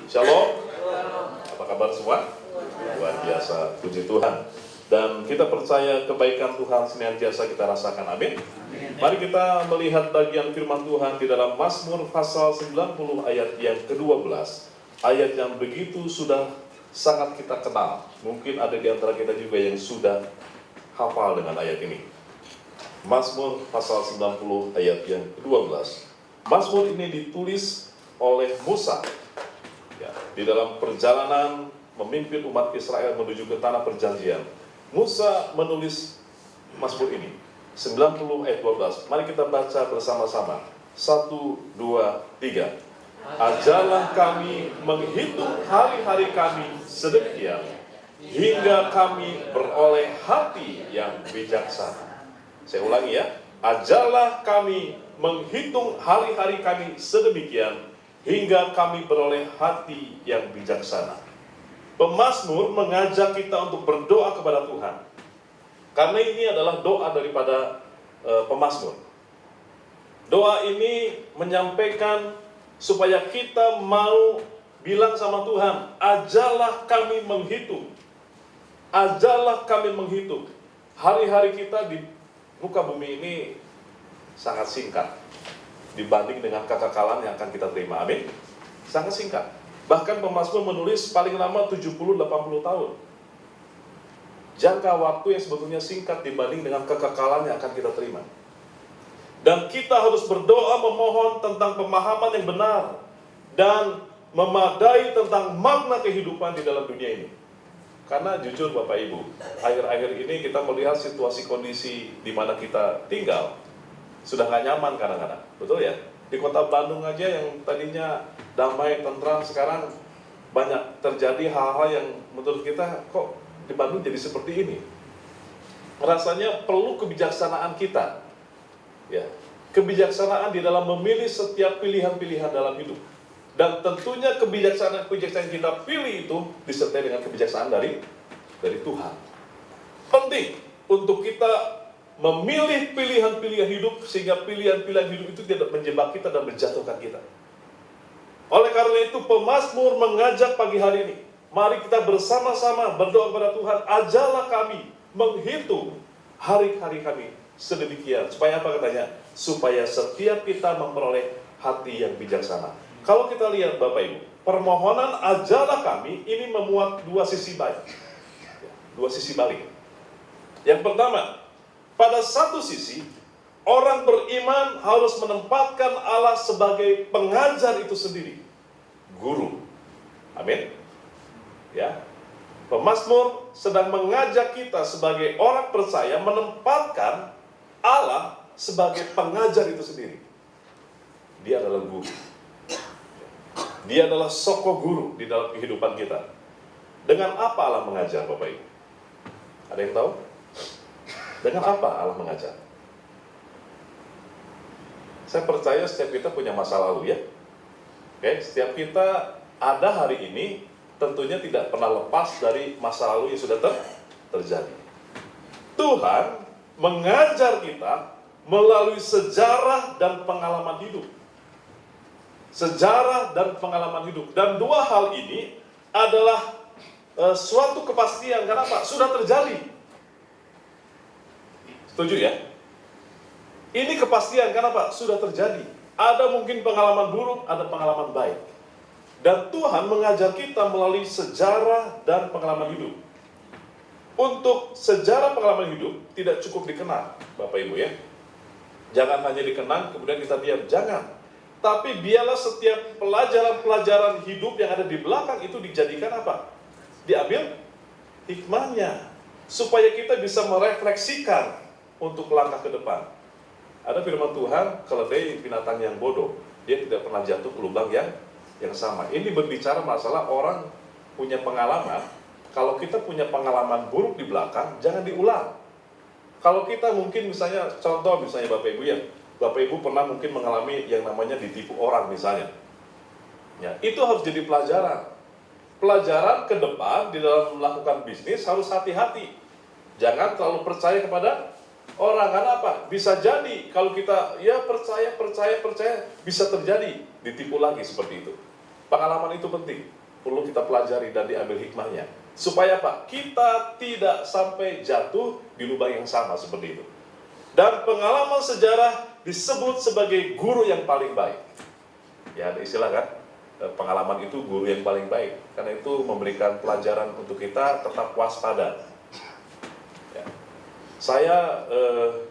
Shalom. Apa kabar semua? Luar biasa, puji Tuhan. Dan kita percaya kebaikan Tuhan senantiasa kita rasakan, amin. Mari kita melihat bagian firman Tuhan di dalam Mazmur pasal 90 ayat yang ke-12. Ayat yang begitu sudah sangat kita kenal. Mungkin ada di antara kita juga yang sudah hafal dengan ayat ini. Mazmur pasal 90 ayat yang ke-12. Mazmur ini ditulis oleh Musa ya, di dalam perjalanan memimpin umat Israel menuju ke tanah perjanjian. Musa menulis Mazmur ini 90 ayat 12. Mari kita baca bersama-sama. 1, 2, 3. Ajarlah kami menghitung hari-hari kami sedemikian hingga kami beroleh hati yang bijaksana. Saya ulangi ya. Ajarlah kami menghitung hari-hari kami sedemikian hingga kami beroleh hati yang bijaksana. Pemazmur mengajak kita untuk berdoa kepada Tuhan. Karena ini adalah doa daripada pemazmur. Doa ini menyampaikan supaya kita mau bilang sama Tuhan, ajarlah kami menghitung. Ajarlah kami menghitung. Hari-hari kita di muka bumi ini sangat singkat dibanding dengan kekekalan yang akan kita terima, amin. Sangat singkat. Bahkan pemazmur menulis paling lama 70-80 tahun. Jangka waktu yang sebetulnya singkat dibanding dengan kekekalan yang akan kita terima. Dan kita harus berdoa memohon tentang pemahaman yang benar dan memadai tentang makna kehidupan di dalam dunia ini. Karena jujur Bapak Ibu, akhir-akhir ini kita melihat situasi kondisi di mana kita tinggal sudah nggak nyaman kadang-kadang, betul ya? Di kota Bandung aja yang tadinya damai, tentram, sekarang banyak terjadi hal-hal yang menurut kita kok di Bandung jadi seperti ini. Rasanya perlu kebijaksanaan kita, ya, kebijaksanaan di dalam memilih setiap pilihan-pilihan dalam hidup. Dan tentunya kebijaksanaan yang kita pilih itu disertai dengan kebijaksanaan dari Tuhan. Penting untuk kita memilih pilihan-pilihan hidup sehingga pilihan-pilihan hidup itu tidak menjebak kita dan menjatuhkan kita. Oleh karena itu pemazmur mengajak pagi hari ini, mari kita bersama-sama berdoa kepada Tuhan, ajarlah kami menghitung hari-hari kami sedemikian. Supaya apa katanya? Supaya setiap kita memperoleh hati yang bijaksana. Kalau kita lihat Bapak Ibu, permohonan ajarlah kami ini memuat dua sisi baik. Dua sisi balik. Yang pertama, pada satu sisi, orang beriman harus menempatkan Allah sebagai pengajar itu sendiri, guru. Amin. Ya. Pemazmur sedang mengajak kita sebagai orang percaya menempatkan Allah sebagai pengajar itu sendiri. Dia adalah guru. Dia adalah soko guru di dalam kehidupan kita. Dengan apa Allah mengajar, Bapak Ibu? Ada yang tahu? Dengan apa Allah mengajar? Saya percaya setiap kita punya masa lalu ya. Oke, setiap kita ada hari ini tentunya tidak pernah lepas dari masa lalu yang sudah terjadi. Tuhan mengajar kita melalui sejarah dan pengalaman hidup. Sejarah dan pengalaman hidup. Dan dua hal ini adalah suatu kepastian. Kenapa? Sudah terjadi. Setuju ya? Ini kepastian, kenapa? Sudah terjadi. Ada mungkin pengalaman buruk, ada pengalaman baik. Dan Tuhan mengajar kita melalui sejarah dan pengalaman hidup. Untuk sejarah pengalaman hidup, tidak cukup dikenal, Bapak Ibu ya. Jangan hanya dikenang, kemudian kita diam. Jangan. Tapi biarlah setiap pelajaran-pelajaran hidup yang ada di belakang itu dijadikan apa? Diambil hikmahnya. Supaya kita bisa merefleksikan untuk langkah ke depan. Ada firman Tuhan, keledai binatang yang bodoh, dia tidak pernah jatuh ke lubang yang sama. Ini berbicara masalah orang punya pengalaman. Kalau kita punya pengalaman buruk di belakang, jangan diulang. Kalau kita mungkin misalnya, contoh misalnya Bapak Ibu ya, Bapak Ibu pernah mungkin mengalami yang namanya ditipu orang misalnya. Ya, itu harus jadi pelajaran. Pelajaran ke depan di dalam melakukan bisnis harus hati-hati. Jangan terlalu percaya kepada orang, karena apa? Bisa jadi kalau kita ya percaya bisa terjadi ditipu lagi seperti itu. Pengalaman itu penting, perlu kita pelajari dan diambil hikmahnya. Supaya apa? Kita tidak sampai jatuh di lubang yang sama seperti itu. Dan pengalaman sejarah disebut sebagai guru yang paling baik. Ya, ada istilah kan? Pengalaman itu guru yang paling baik. Karena itu memberikan pelajaran untuk kita tetap waspada. Ya. Saya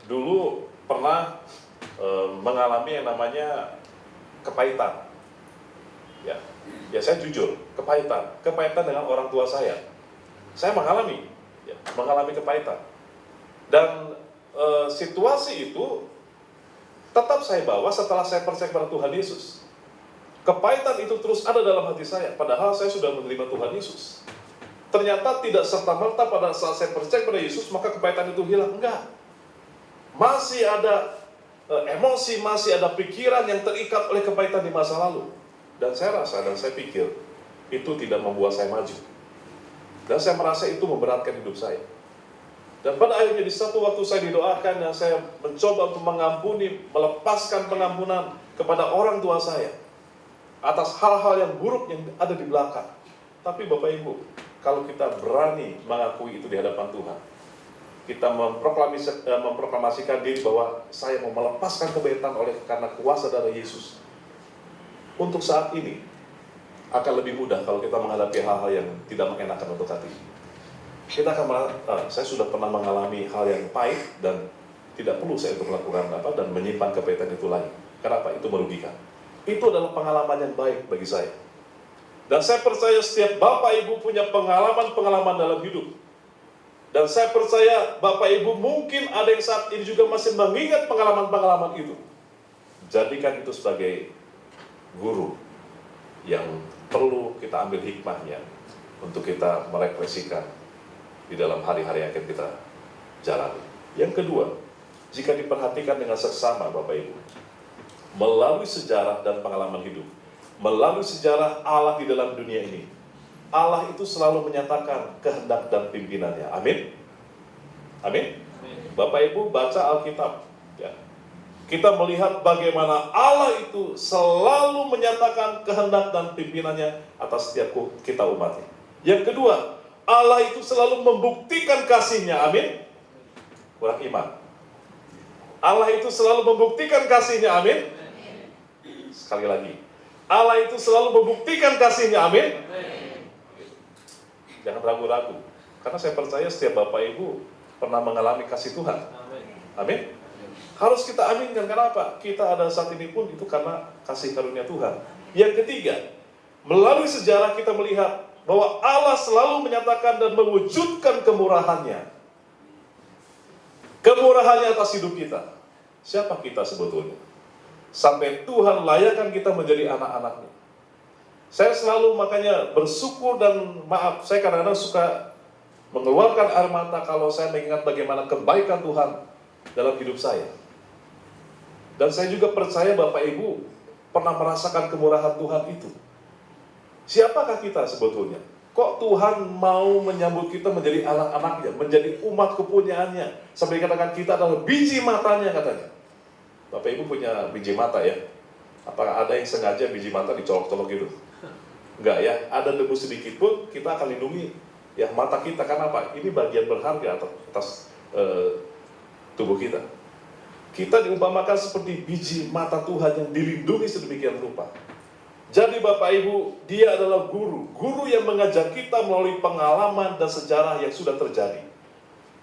dulu pernah mengalami yang namanya kepahitan. Ya saya jujur, kepahitan dengan orang tua saya. Saya mengalami kepahitan. Dan situasi itu tetap saya bawa setelah saya percaya kepada Tuhan Yesus. Kepahitan itu terus ada dalam hati saya, padahal saya sudah menerima Tuhan Yesus. Ternyata tidak serta-merta pada saat saya percaya kepada Yesus, maka kepahitan itu hilang. Enggak. Masih ada emosi, masih ada pikiran yang terikat oleh kepahitan di masa lalu. Dan saya rasa, dan saya pikir, itu tidak membuat saya maju. Dan saya merasa itu memberatkan hidup saya. Dan pada akhirnya di satu waktu saya didoakan dan saya mencoba untuk mengampuni, melepaskan pengampunan kepada orang tua saya atas hal-hal yang buruk yang ada di belakang. Tapi Bapak Ibu, kalau kita berani mengakui itu di hadapan Tuhan, kita memproklamasikan diri bahwa saya mau melepaskan kepahitan karena kuasa darah Yesus. Untuk saat ini akan lebih mudah kalau kita menghadapi hal-hal yang tidak mengenakan untuk hati. Kita akan saya sudah pernah mengalami hal yang pahit dan tidak perlu saya untuk melakukan dan menyimpan kepahitan itu lagi. Kenapa? Itu merugikan. Itu adalah pengalaman yang baik bagi saya. Dan saya percaya setiap Bapak Ibu punya pengalaman-pengalaman dalam hidup. Dan saya percaya Bapak Ibu mungkin ada yang saat ini juga masih mengingat pengalaman-pengalaman itu. Jadikan itu sebagai guru yang perlu kita ambil hikmahnya untuk kita merefleksikan di dalam hari-hari yang akan kita jalani. Yang kedua, jika diperhatikan dengan seksama Bapak Ibu, melalui sejarah dan pengalaman hidup, melalui sejarah Allah di dalam dunia ini, Allah itu selalu menyatakan kehendak dan pimpinannya. Amin? Amin? Bapak Ibu baca Alkitab, ya. Kita melihat bagaimana Allah itu selalu menyatakan kehendak dan pimpinannya atas setiap kita umatnya. Yang kedua, Allah itu selalu membuktikan kasih-Nya. Amin? Kurang iman. Allah itu selalu membuktikan kasih-Nya. Amin? Sekali lagi, Allah itu selalu membuktikan kasih-Nya. Amin? Jangan ragu-ragu, karena saya percaya setiap Bapak Ibu pernah mengalami kasih Tuhan. Amin? Harus kita aminkan. Kenapa? Kita ada saat ini pun itu karena kasih karunia Tuhan. Yang ketiga, melalui sejarah kita melihat bahwa Allah selalu menyatakan dan mewujudkan kemurahan-Nya. Kemurahan-Nya atas hidup kita. Siapa kita sebetulnya? Sampai Tuhan layakkan kita menjadi anak-anak-Nya. Saya selalu makanya bersyukur dan maaf, saya kadang-kadang suka mengeluarkan air mata kalau saya mengingat bagaimana kebaikan Tuhan dalam hidup saya. Dan saya juga percaya Bapak Ibu pernah merasakan kemurahan Tuhan itu. Siapakah kita sebetulnya? Kok Tuhan mau menyambut kita menjadi anak-anaknya, menjadi umat kepunyaannya, sampai dikatakan kita adalah biji matanya katanya. Bapak Ibu punya biji mata ya? Apakah ada yang sengaja biji mata dicolok-colok gitu? Enggak ya, ada debu sedikit pun kita akan lindungi ya mata kita. Karena apa? Ini bagian berharga atas tubuh kita. Kita diumpamakan seperti biji mata Tuhan yang dilindungi sedemikian rupa. Jadi Bapak Ibu, Dia adalah guru yang mengajar kita melalui pengalaman dan sejarah yang sudah terjadi.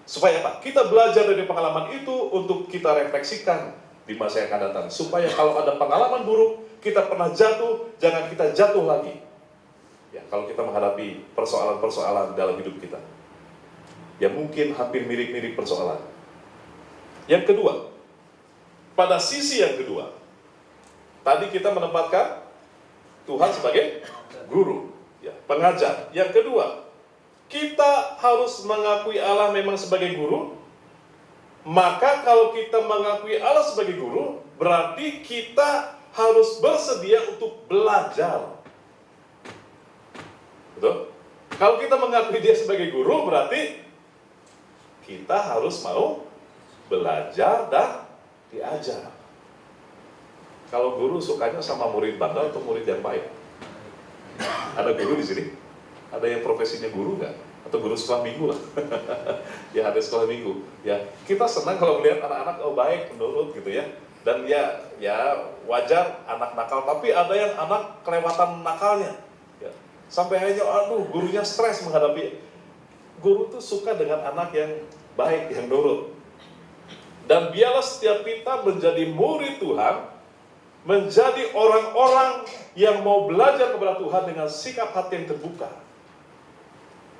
Supaya apa? Kita belajar dari pengalaman itu untuk kita refleksikan di masa yang akan datang. Supaya kalau ada pengalaman buruk, kita pernah jatuh, jangan kita jatuh lagi. Ya, kalau kita menghadapi persoalan-persoalan dalam hidup kita, ya mungkin hampir mirip-mirip persoalan. Yang kedua, pada sisi yang kedua, tadi kita menempatkan Tuhan sebagai guru, ya, pengajar. Yang kedua, kita harus mengakui Allah memang sebagai guru. Maka kalau kita mengakui Allah sebagai guru, berarti kita harus bersedia untuk belajar. Betul? Kalau kita mengakui Dia sebagai guru, berarti kita harus mau belajar dan diajar. Kalau guru sukanya sama murid bandel atau murid yang baik? Ada guru di sini? Ada yang profesinya guru nggak? Atau guru sekolah minggu lah? Ya ada sekolah minggu. Ya kita senang kalau melihat anak-anak baik, menurut gitu ya. Dan ya wajar anak nakal, tapi ada yang anak kelewatan nakalnya. Ya. Sampai akhirnya, aduh gurunya stres menghadapi. Guru tuh suka dengan anak yang baik, yang nurut. Dan biarlah setiap kita menjadi murid Tuhan, menjadi orang-orang yang mau belajar kepada Tuhan dengan sikap hati yang terbuka.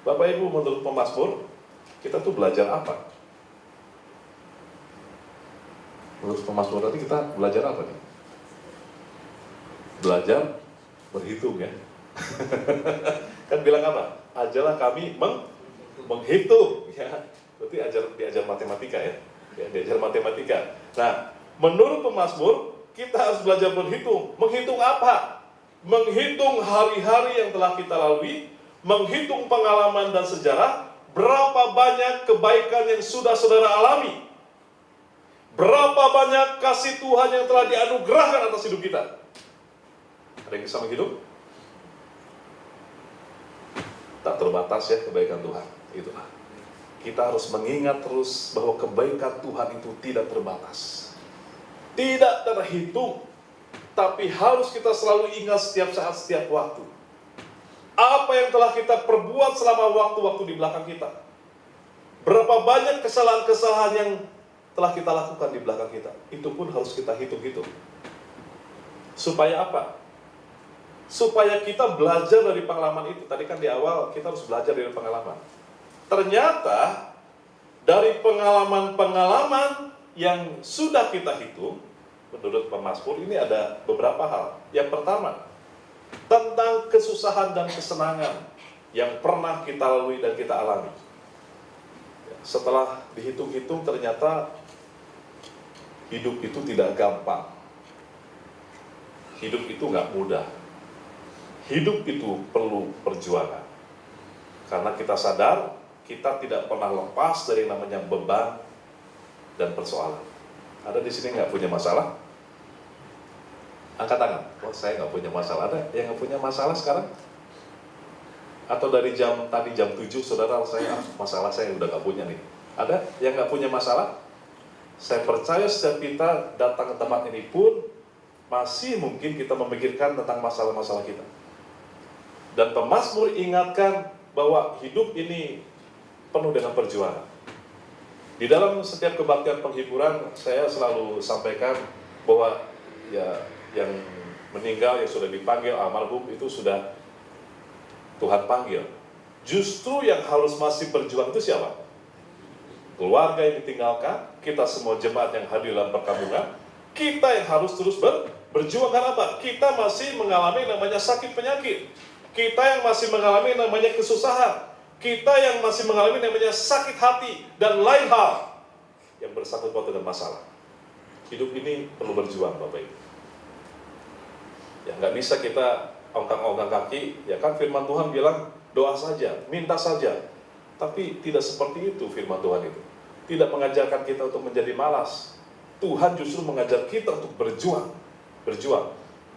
Bapak Ibu, menurut pemazmur, kita tuh belajar apa? Menurut pemazmur tadi kita belajar apa nih? Belajar berhitung ya. Kan bilang apa? Ajarlah kami menghitung. Ya, berarti diajar matematika ya. Diajar matematika. Nah, menurut pemazmur kita harus belajar berhitung. Menghitung apa? Menghitung hari-hari yang telah kita lalui, menghitung pengalaman dan sejarah, berapa banyak kebaikan yang sudah saudara alami. Berapa banyak kasih Tuhan yang telah dianugerahkan atas hidup kita. Ada yang bisa menghitung? Tak terbatas ya kebaikan Tuhan. Itulah. Kita harus mengingat terus bahwa kebaikan Tuhan itu tidak terbatas. Tidak terhitung. Tapi harus kita selalu ingat setiap saat, setiap waktu. Apa yang telah kita perbuat selama waktu-waktu di belakang kita. Berapa banyak kesalahan-kesalahan yang telah kita lakukan di belakang kita. Itu pun harus kita hitung-hitung. Supaya apa? Supaya kita belajar dari pengalaman itu. Tadi kan di awal kita harus belajar dari pengalaman. Ternyata dari pengalaman-pengalaman yang sudah kita hitung, menurut pemazmur ini ada beberapa hal. Yang pertama, tentang kesusahan dan kesenangan yang pernah kita lalui dan kita alami. Setelah dihitung-hitung ternyata hidup itu tidak gampang. Hidup itu nggak mudah. Hidup itu perlu perjuangan. Karena kita sadar kita tidak pernah lepas dari namanya beban dan persoalan. Ada di sini nggak punya masalah? Angkat tangan. Oh, saya nggak punya masalah. Ada yang nggak punya masalah sekarang? Atau dari tadi jam 7 saudara masalah saya udah nggak punya nih. Ada yang nggak punya masalah? Saya percaya setiap kita datang ke tempat ini pun masih mungkin kita memikirkan tentang masalah-masalah kita. Dan pemazmur ingatkan bahwa hidup ini penuh dengan perjuangan. Di dalam setiap kebaktian penghiburan saya selalu sampaikan bahwa ya yang meninggal, yang sudah dipanggil almarhum itu sudah Tuhan panggil. Justru yang harus masih berjuang itu siapa? Keluarga yang ditinggalkan, kita semua jemaat yang hadir dalam perkampungan, kita yang harus terus berjuang. Karena apa? Kita masih mengalami namanya sakit penyakit. Kita yang masih mengalami namanya kesusahan. Kita yang masih mengalami namanya sakit hati dan lain hal yang bersangkut paut dengan masalah. Hidup ini perlu berjuang, Bapak Ibu. Ya nggak bisa kita ongkang-ongkang kaki. Ya kan firman Tuhan bilang doa saja, minta saja. Tapi tidak seperti itu firman Tuhan itu. Tidak mengajarkan kita untuk menjadi malas. Tuhan justru mengajar kita untuk berjuang. Berjuang.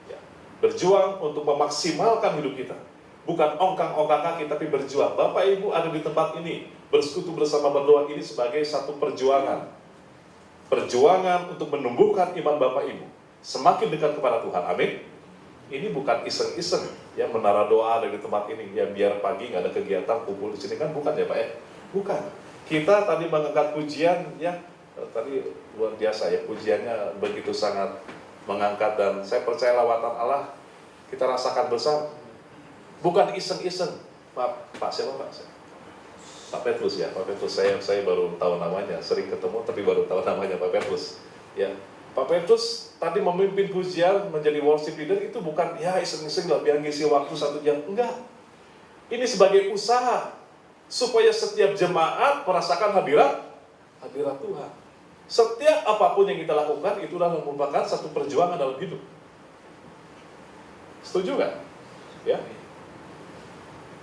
Ya. Berjuang untuk memaksimalkan hidup kita. Bukan ongkang-ongkang kaki, tapi berjuang. Bapak Ibu ada di tempat ini. Bersekutu bersama berdoa ini sebagai satu perjuangan. Perjuangan untuk menumbuhkan iman Bapak Ibu. Semakin dekat kepada Tuhan. Amin. Ini bukan iseng-iseng. Ya menara doa ada di tempat ini. Ya biar pagi nggak ada kegiatan kumpul di sini kan. Bukan ya Pak ya? Bukan. Kita tadi mengangkat pujian ya. Tadi luar biasa ya. Pujiannya begitu sangat mengangkat. Dan saya percaya lawatan Allah kita rasakan bersama. Bukan iseng-iseng. Pak siapa Pak? Pak Petrus ya. Pak Petrus saya baru tahu namanya. Sering ketemu tapi baru tahu namanya Pak Petrus. Ya. Pak Petrus tadi memimpin pujian menjadi worship leader itu bukan ya iseng-iseng lah biar ngisi waktu 1 jam. Enggak. Ini sebagai usaha supaya setiap jemaat merasakan hadirat Tuhan. Setiap apapun yang kita lakukan itu adalah merupakan satu perjuangan dalam hidup. Setuju nggak? Ya.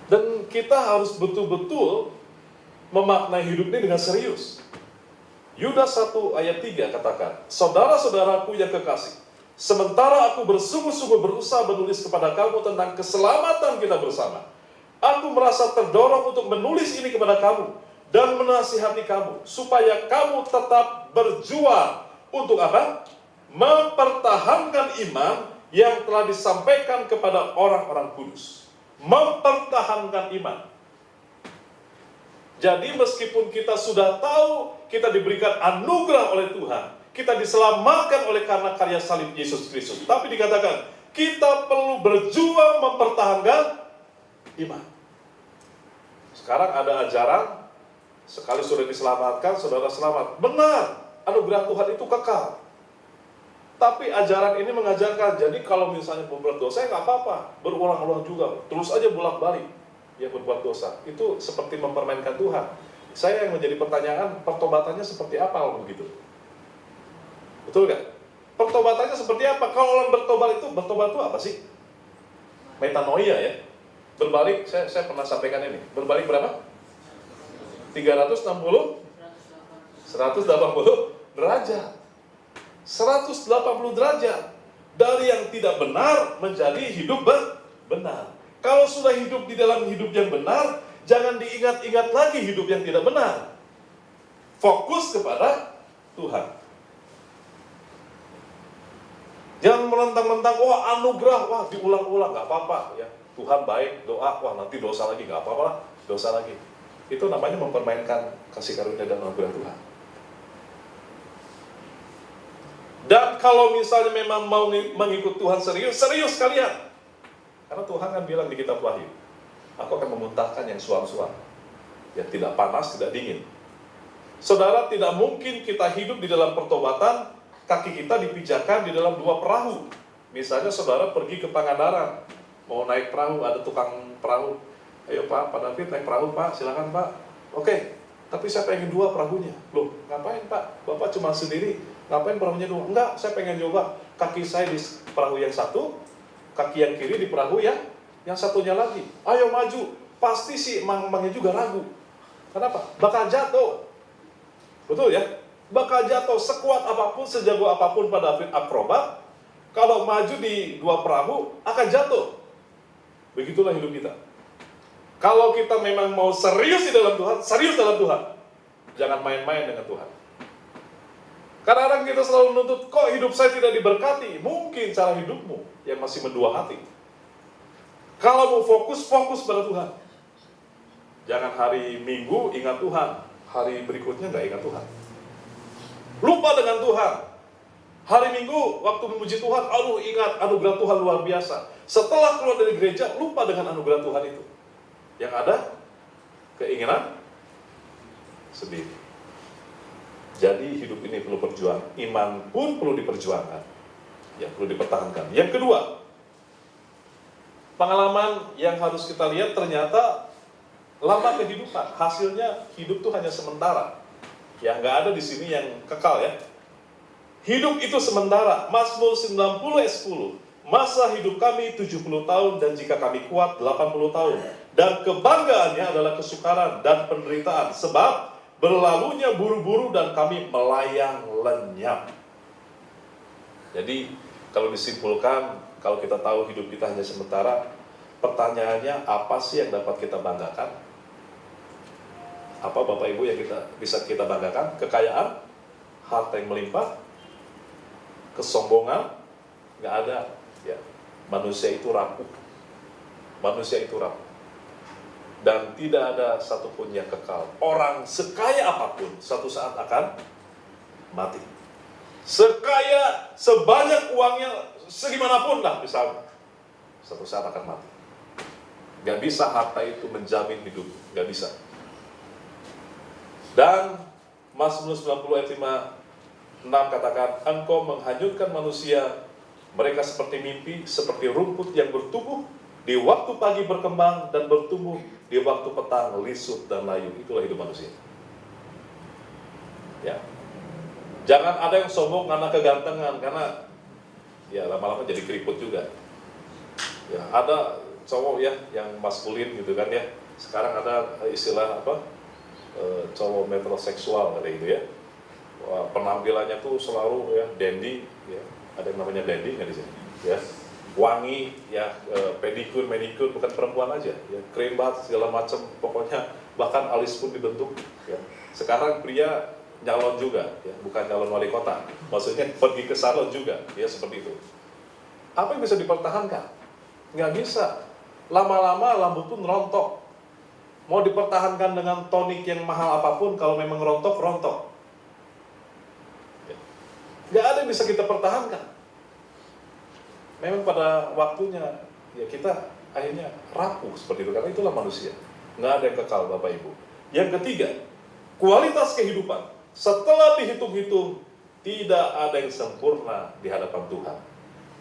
Dan kita harus betul-betul memaknai hidup ini dengan serius. Yudas 1 ayat 3 katakan, saudara-saudaraku yang kekasih, Sementara aku bersungguh-sungguh berusaha menulis kepada kamu tentang keselamatan kita bersama. Aku merasa terdorong untuk menulis ini kepada kamu dan menasihati kamu, supaya kamu tetap berjuang untuk apa? Mempertahankan iman yang telah disampaikan kepada orang-orang kudus. Mempertahankan iman. Jadi meskipun kita sudah tahu kita diberikan anugerah oleh Tuhan, kita diselamatkan oleh karena karya salib Yesus Kristus, tapi dikatakan kita perlu berjuang mempertahankan iman. Sekarang ada ajaran, sekali sudah diselamatkan, saudara selamat. Benar, anugerah Tuhan itu kekal. Tapi ajaran ini mengajarkan, jadi kalau misalnya berbuat dosa, ya nggak apa-apa, berulang-ulang juga, terus aja bolak-balik ya berbuat dosa. Itu seperti mempermainkan Tuhan. Saya yang menjadi pertanyaan, pertobatannya seperti apa kalau begitu? Betul nggak? Pertobatannya seperti apa? Kalau orang bertobat itu apa sih? Metanoia ya. Berbalik, saya pernah sampaikan ini. Berbalik berapa? 360? 180 derajat. 180 derajat. Dari yang tidak benar menjadi hidup benar. Kalau sudah hidup di dalam hidup yang benar, jangan diingat-ingat lagi hidup yang tidak benar. Fokus kepada Tuhan. Jangan melentang-lentang, wah anugerah, wah diulang-ulang, nggak apa-apa ya. Tuhan baik, doa, wah nanti dosa lagi, nggak apa-apa lah, dosa lagi. Itu namanya mempermainkan kasih karunia dan anugerah Tuhan. Dan kalau misalnya memang mau mengikut Tuhan serius kalian. Karena Tuhan kan bilang di kitab Wahyu, aku akan memuntahkan yang suam-suam. Ya tidak panas, tidak dingin. Saudara, tidak mungkin kita hidup di dalam pertobatan, kaki kita dipijakan di dalam dua perahu. Misalnya saudara pergi ke Pangandaran, mau naik perahu, ada tukang perahu. Ayo Pak David naik perahu Pak, silakan Pak. Oke, tapi saya pengen dua perahunya. Loh, ngapain Pak? Bapak cuma sendiri, ngapain perahunya dua? Enggak, saya pengen coba. Kaki saya di perahu yang satu, kaki yang kiri di perahu yang satunya lagi. Ayo maju. Pasti si emang-emangnya juga ragu. Kenapa? Bakal jatuh. Betul ya? Bakal jatuh sekuat apapun, sejago apapun Pak David akrobat. Kalau maju di dua perahu, akan jatuh. Begitulah hidup kita. Kalau kita memang mau serius di dalam Tuhan, serius dalam Tuhan. Jangan main-main dengan Tuhan. Kadang-kadang kita selalu menuntut, kok hidup saya tidak diberkati? Mungkin cara hidupmu yang masih mendua hati. Kalau mau fokus pada Tuhan. Jangan hari Minggu ingat Tuhan, hari berikutnya nggak ingat Tuhan. Lupa dengan Tuhan. Hari Minggu, waktu memuji Tuhan, aduh ingat anugerah Tuhan luar biasa. Setelah keluar dari gereja, lupa dengan anugerah Tuhan itu. Yang ada, keinginan sendiri. Jadi hidup ini perlu perjuangan, iman pun perlu diperjuangkan, ya perlu dipertahankan. Yang kedua, pengalaman yang harus kita lihat ternyata lama kehidupan, hasilnya hidup itu hanya sementara. Ya nggak ada di sini yang kekal ya. Hidup itu sementara. Mazmur 90 ayat 10. Masa hidup kami 70 tahun dan jika kami kuat 80 tahun. Dan kebanggaannya adalah kesukaran dan penderitaan sebab berlalunya buru-buru dan kami melayang lenyap. Jadi kalau disimpulkan, kalau kita tahu hidup kita hanya sementara, pertanyaannya apa sih yang dapat kita banggakan? Apa Bapak Ibu yang bisa kita banggakan? Kekayaan, harta yang melimpah, kesombongan, nggak ada. Ya, manusia itu rapuh. Manusia itu rapuh. Dan tidak ada satupun yang kekal. Orang sekaya apapun, suatu saat akan mati. Sekaya, sebanyak uangnya, segimanapun lah misalnya, suatu saat akan mati. Gak bisa harta itu menjamin hidup, gak bisa. Dan Mazmur 90 ayat 5, 6 katakan, engkau menghanyutkan manusia, mereka seperti mimpi, seperti rumput yang bertumbuh, di waktu pagi berkembang dan bertumbuh, di waktu petang lisut dan layu. Itulah hidup manusia. Ya. Jangan ada yang sombong karena kegantengan, karena ya lama-lama jadi keriput juga. Ya, ada cowok ya yang maskulin gitu kan ya. Sekarang ada istilah apa? Cowok metroseksual ada itu ya. Wah, penampilannya tuh selalu ya dandy ya. Ada yang namanya blending nggak di sini? Ya, wangi, ya pedikur, manicure, bukan perempuan aja, ya krimbat segala macam, pokoknya bahkan alis pun dibentuk. Ya. Sekarang pria nyalon juga, ya bukan calon wali kota, maksudnya pergi ke salon juga, ya seperti itu. Apa yang bisa dipertahankan? Nggak bisa. Lama-lama rambut pun rontok. Mau dipertahankan dengan tonik yang mahal apapun, kalau memang rontok, rontok. Nggak ada yang bisa kita pertahankan. Memang pada waktunya, ya kita akhirnya rapuh seperti itu, karena itulah manusia. Nggak ada yang kekal, Bapak Ibu. Yang ketiga, kualitas kehidupan. Setelah dihitung-hitung, tidak ada yang sempurna di hadapan Tuhan.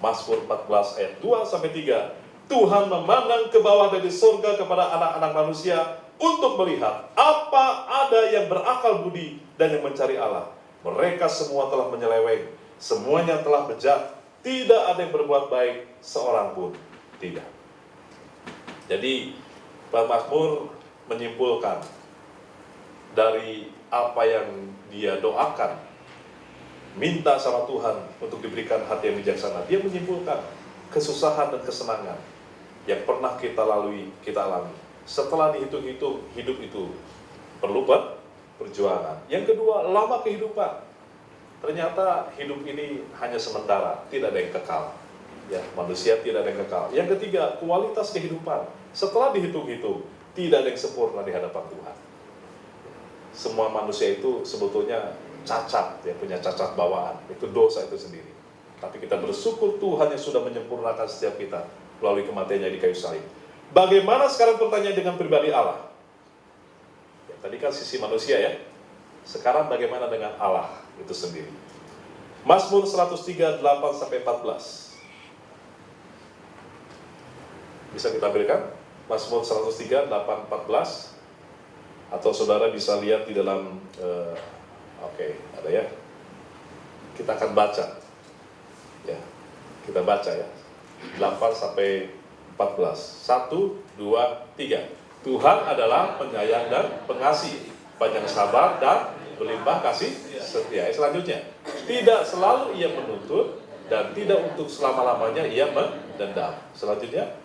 Mazmur 14 ayat 2-3. Tuhan memandang ke bawah dari surga kepada anak-anak manusia untuk melihat apa ada yang berakal budi dan yang mencari Allah. Mereka semua telah menyeleweng, semuanya telah bejat, tidak ada yang berbuat baik, seorang pun tidak. Jadi, Pak Mazmur menyimpulkan dari apa yang dia doakan, minta sama Tuhan untuk diberikan hati yang bijaksana. Dia menyimpulkan kesusahan dan kesenangan yang pernah kita lalui, kita alami. Setelah dihitung-hitung, hidup itu perlu perjuangan. Yang kedua, lama kehidupan. Ternyata hidup ini hanya sementara, tidak ada yang kekal. Ya, manusia tidak ada yang kekal. Yang ketiga, kualitas kehidupan. Setelah dihitung-hitung, tidak ada yang sempurna di hadapan Tuhan. Semua manusia itu sebetulnya cacat, ya, punya cacat bawaan. Itu dosa itu sendiri. Tapi kita bersyukur Tuhan yang sudah menyempurnakan setiap kita melalui kematiannya di kayu salib. Bagaimana sekarang pertanyaan dengan pribadi Allah? Ya, tadi kan sisi manusia ya. Sekarang bagaimana dengan Allah itu sendiri? Mazmur 103, 8-14. Bisa kita ambilkan? Mazmur 103, 8-14. Atau saudara bisa lihat di dalam, oke, ada ya. Kita akan baca. Ya, kita baca ya. 8-14. 1, 2, 3. Tuhan adalah penyayang dan pengasih, panjang sabar dan berlimpah kasih setia. Selanjutnya, tidak selalu ia menuntut dan tidak untuk selama-lamanya ia mendendam. Selanjutnya,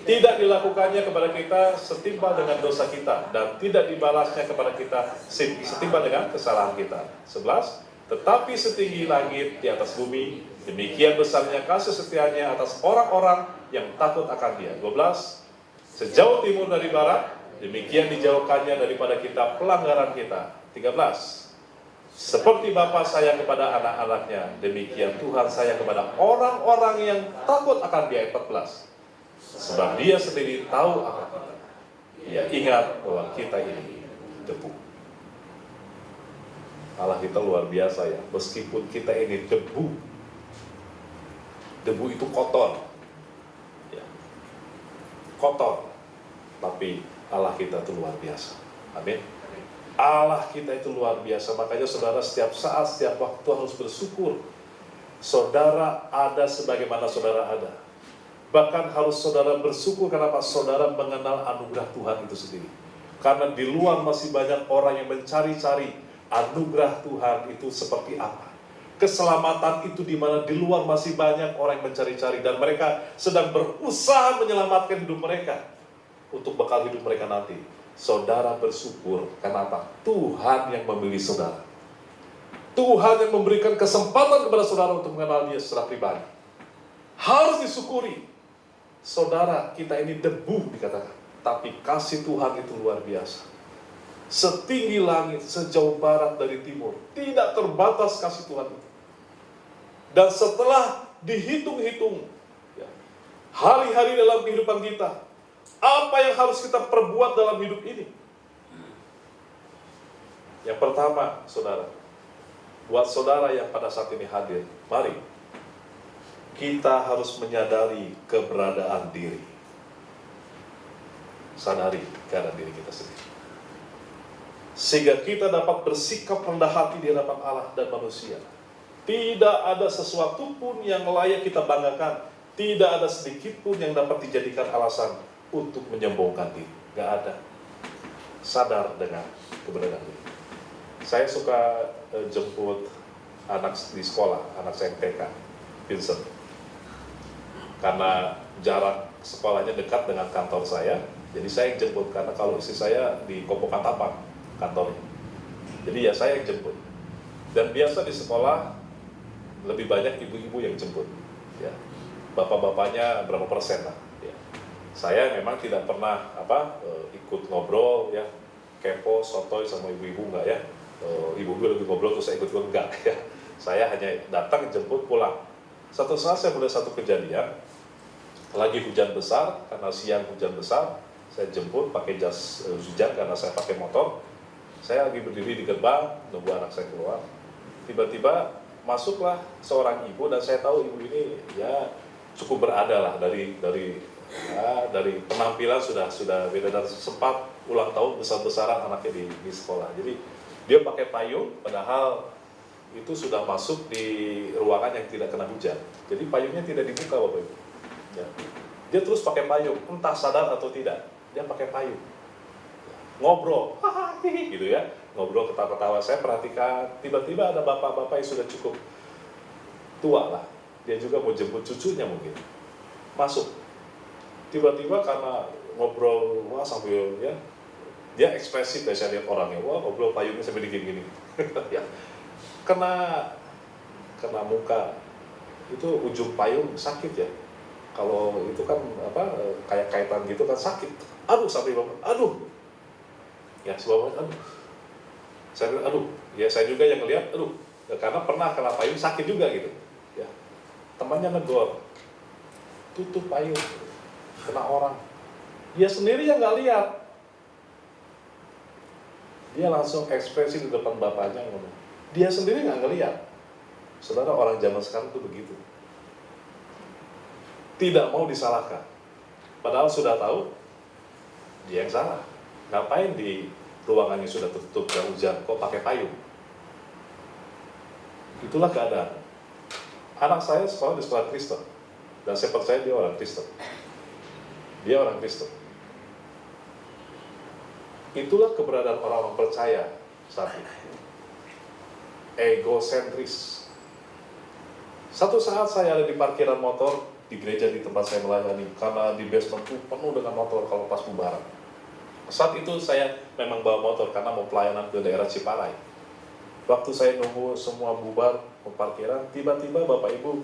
tidak dilakukannya kepada kita setimpal dengan dosa kita dan tidak dibalasnya kepada kita setimpal dengan kesalahan kita. 11, tetapi setinggi langit di atas bumi, demikian besarnya kasih setianya atas orang-orang yang takut akan Dia. 12, sejauh timur dari barat, demikian dijauhkannya daripada kita pelanggaran kita. 13, seperti Bapa sayang kepada anak-anaknya, demikian Tuhan sayang kepada orang-orang yang takut akan Dia. 14, sebab Dia sendiri tahu akan kita. Dia ingat bahwa kita ini debu. Allah kita luar biasa ya, meskipun kita ini debu. Debu itu kotor, ya. Kotor, tapi Allah kita itu luar biasa. Amin. Allah kita itu luar biasa. Makanya saudara setiap saat, setiap waktu harus bersyukur. Saudara ada sebagaimana saudara ada. Bahkan harus saudara bersyukur karena saudara mengenal anugerah Tuhan itu sendiri. Karena di luar masih banyak orang yang mencari-cari anugerah Tuhan itu seperti apa. Keselamatan itu di mana di luar masih banyak orang yang mencari-cari dan mereka sedang berusaha menyelamatkan hidup mereka untuk bekal hidup mereka nanti. Saudara bersyukur, kenapa? Tuhan yang memilih saudara. Tuhan yang memberikan kesempatan kepada saudara untuk mengenal Dia secara pribadi. Harus disyukuri. Saudara, kita ini debu dikatakan, tapi kasih Tuhan itu luar biasa. Setinggi langit, sejauh barat dari timur, tidak terbatas kasih Tuhan itu. Dan setelah dihitung-hitung, ya, hari-hari dalam kehidupan kita, apa yang harus kita perbuat dalam hidup ini? Yang pertama, saudara, buat saudara yang pada saat ini hadir, mari kita harus menyadari keberadaan diri. Sadari keadaan diri kita sendiri. Sehingga kita dapat bersikap rendah hati di hadapan Allah dan manusia. Tidak ada sesuatu pun yang layak kita banggakan. Tidak ada sedikit pun yang dapat dijadikan alasan untuk menyombongkan diri. Gak ada. Sadar dengan keberadaan diri. Saya suka jemput anak di sekolah, anak saya TK. Vincent. Karena jarak sekolahnya dekat dengan kantor saya, jadi saya yang jemput. Karena kalau istri saya di Kopokan Tapak kantornya, jadi ya saya yang jemput. Dan biasa di sekolah lebih banyak ibu-ibu yang jemput, ya. Bapak-bapaknya berapa persen lah. Ya. Saya memang tidak pernah ikut ngobrol, ya, kepo, sotoy sama ibu-ibu enggak ya. Ibu-ibu lebih ngobrol terus saya ikut enggak ya. Saya hanya datang jemput pulang. Satu saat saya melihat satu kejadian, lagi hujan besar, karena siang hujan besar, saya jemput pakai jas hujan karena saya pakai motor. Saya lagi berdiri di gerbang, nunggu anak saya keluar. Tiba-tiba masuklah seorang ibu, dan saya tahu ibu ini ya cukup berada lah dari penampilan sudah beda, dan sempat ulang tahun besar-besaran anaknya di sekolah. Jadi dia pakai payung, padahal itu sudah masuk di ruangan yang tidak kena hujan. Jadi payungnya tidak dibuka, Bapak Ibu. Ya. Dia terus pakai payung, entah sadar atau tidak, dia pakai payung. Ngobrol, gitu ya, ngobrol ketawa-ketawa. Saya perhatikan, tiba-tiba ada bapak-bapak yang sudah cukup tua lah. Dia juga mau jemput cucunya mungkin. Masuk. Tiba-tiba karena ngobrol, wah sambil ya, dia ekspresif ya, saya lihat orangnya, wah ngobrol payungnya sampai digini-gini. Ya. Kena muka, itu ujung payung sakit ya. Kalau itu kan kayak kaitan gitu kan sakit. Aduh sampai bapak, aduh. Ya sebabnya aduh. Saya bilang aduh, ya saya juga yang ngelihat aduh. Ya, karena pernah kena payung sakit juga gitu. Ya. Temannya negor. Tutup payung. Kena orang. Dia sendiri yang nggak lihat. Dia langsung ekspresi di depan bapaknya ngomong. Dia sendiri nggak ngelihat. Saudara, orang zaman sekarang itu begitu. Tidak mau disalahkan. Padahal sudah tahu, dia yang salah. Ngapain di ruangannya sudah tertutup dan hujan, kok pakai payung? Itulah keadaan. Anak saya sekolah di sekolah Kristen. Dan saya percaya dia orang Kristen. Dia orang Kristen. Itulah keberadaan orang-orang percaya saat ini. Egosentris. Satu saat saya ada di parkiran motor di gereja di tempat saya melayani, karena di basement itu penuh dengan motor kalau pas bubaran. Saat itu saya memang bawa motor karena mau pelayanan ke daerah Ciparai. Waktu saya nunggu semua bubar ke parkiran, tiba-tiba Bapak Ibu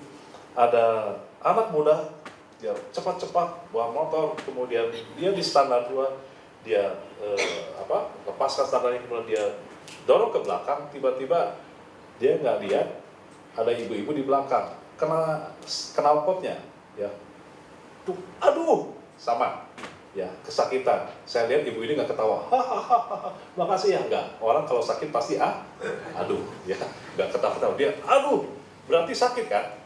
ada anak muda, dia cepat-cepat bawa motor, kemudian dia di standar 2, dia lepaskan standarnya, kemudian dia dorong ke belakang, tiba-tiba dia nggak lihat ada ibu-ibu di belakang, kena knalpotnya, ya, tuh, aduh, sama, ya, kesakitan. Saya lihat ibu ini nggak ketawa, hahaha, makasih ya, nggak. Orang kalau sakit pasti aduh, ya, nggak ketawa-ketawa. Dia, aduh, berarti sakit kan?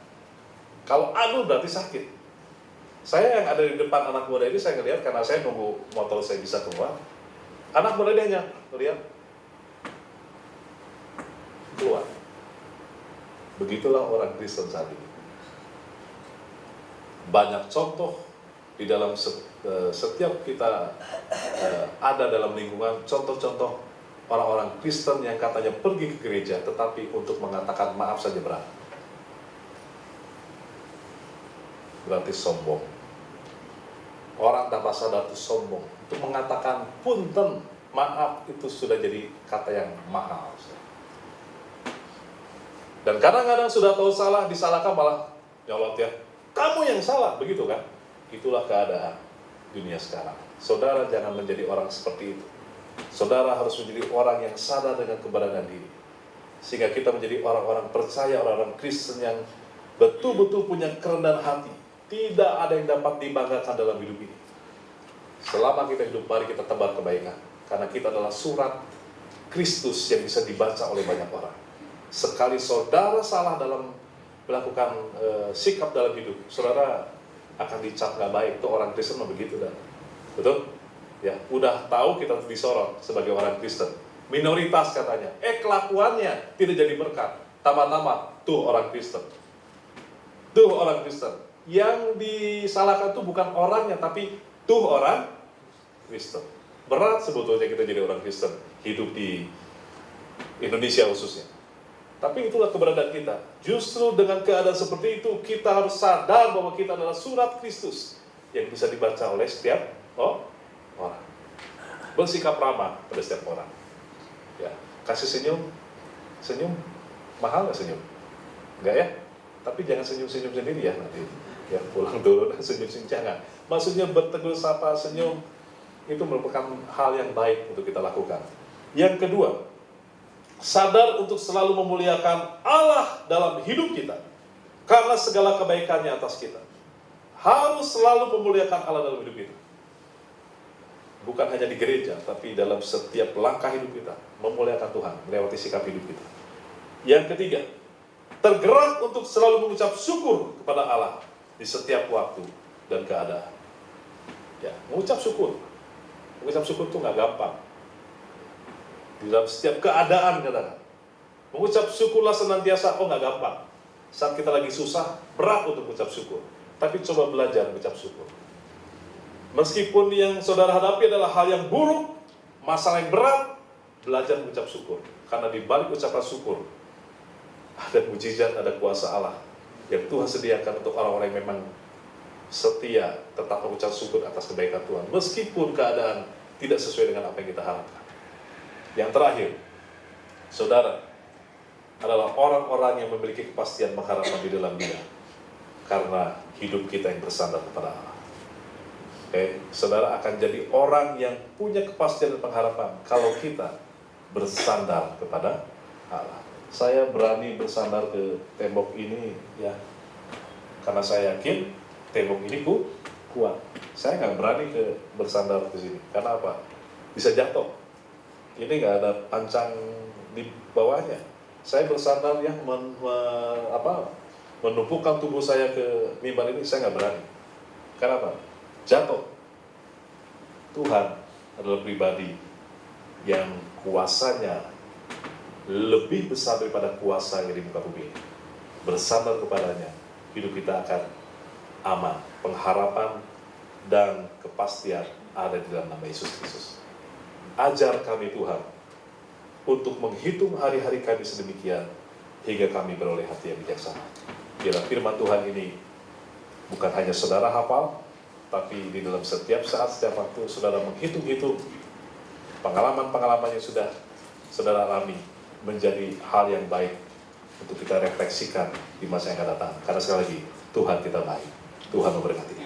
Kalau aduh berarti sakit. Saya yang ada di depan anak muda ini, saya ngelihat karena saya nunggu motor saya bisa keluar. Anak muda dia hanya melihat keluar. Begitulah orang Kristen saat ini. Banyak contoh di dalam setiap kita ada dalam lingkungan, contoh-contoh orang-orang Kristen yang katanya pergi ke gereja, tetapi untuk mengatakan maaf saja berat. Berarti sombong. Orang tanpa sadar itu sombong. Untuk mengatakan punten, maaf, itu sudah jadi kata yang mahal. Dan kadang-kadang sudah tahu salah, disalahkan malah nyolot ya. Kamu yang salah, begitu kan? Itulah keadaan dunia sekarang. Saudara jangan menjadi orang seperti itu. Saudara harus menjadi orang yang sadar dengan keberadaan diri. Sehingga kita menjadi orang-orang percaya, orang-orang Kristen yang betul-betul punya kerendahan hati. Tidak ada yang dapat dibanggakan dalam hidup ini. Selama kita hidup, mari kita tebar kebaikan. Karena kita adalah surat Kristus yang bisa dibaca oleh banyak orang. Sekali saudara salah dalam melakukan sikap dalam hidup, saudara akan dicap gak baik. Itu orang Kristen begitu dah. Betul? Ya, udah tahu kita disorot sebagai orang Kristen. Minoritas katanya. Kelakuannya tidak jadi berkat. Tambah-tambah, tuh orang Kristen. Tuh orang Kristen. Yang disalahkan tuh bukan orangnya, tapi tuh orang Kristen. Berat sebetulnya kita jadi orang Kristen, hidup di Indonesia khususnya. Tapi itulah keberadaan kita. Justru dengan keadaan seperti itu, kita harus sadar bahwa kita adalah surat Kristus yang bisa dibaca oleh setiap orang. Bersikap ramah pada setiap orang. Ya, kasih senyum, mahal nggak senyum? Enggak ya? Tapi jangan senyum-senyum sendiri ya nanti. Ya, pulang turun senyum-senyum, jangan. Maksudnya bertegur sapa, senyum, itu merupakan hal yang baik untuk kita lakukan. Yang kedua, sadar untuk selalu memuliakan Allah dalam hidup kita, karena segala kebaikannya atas kita. Harus selalu memuliakan Allah dalam hidup kita. Bukan hanya di gereja, tapi dalam setiap langkah hidup kita, memuliakan Tuhan, melewati sikap hidup kita. Yang ketiga, tergerak untuk selalu mengucap syukur kepada Allah di setiap waktu dan keadaan. Ya, mengucap syukur. Mengucap syukur itu nggak gampang. Di dalam setiap keadaan, katakan. Mengucap syukurlah senantiasa, nggak gampang. Saat kita lagi susah, berat untuk mengucap syukur. Tapi coba belajar mengucap syukur. Meskipun yang saudara hadapi adalah hal yang buruk, masalah yang berat, belajar mengucap syukur. Karena di balik ucapan syukur, ada mujizat, ada kuasa Allah yang Tuhan sediakan untuk orang-orang yang memang setia, tetap mengucap syukur atas kebaikan Tuhan. Meskipun keadaan tidak sesuai dengan apa yang kita harapkan. Yang terakhir, saudara adalah orang-orang yang memiliki kepastian pengharapan di dalam Dia, karena hidup kita yang bersandar kepada Allah. Saudara akan jadi orang yang punya kepastian dan pengharapan kalau kita bersandar kepada Allah. Saya berani bersandar ke tembok ini ya, karena saya yakin tembok ini kuat. Saya nggak berani bersandar ke sini. Karena apa? Bisa jatuh. Ini nggak ada pancang di bawahnya. Saya bersandar yang menumpukan tubuh saya ke mimbar ini, saya nggak berani. Karena apa? Jatuh. Tuhan adalah pribadi yang kuasanya lebih besar daripada kuasa yang di muka bumi. Bersandar kepadanya, hidup kita akan aman. Pengharapan dan kepastian ada di dalam nama Yesus Kristus. Ajar kami Tuhan untuk menghitung hari-hari kami sedemikian hingga kami beroleh hati yang bijaksana. Biarlah firman Tuhan ini bukan hanya saudara hafal, tapi di dalam setiap saat, setiap waktu saudara menghitung-hitung pengalaman-pengalaman yang sudah saudara alami menjadi hal yang baik untuk kita refleksikan di masa yang akan datang. Karena sekali lagi, Tuhan kita baik. Tuhan memberkati.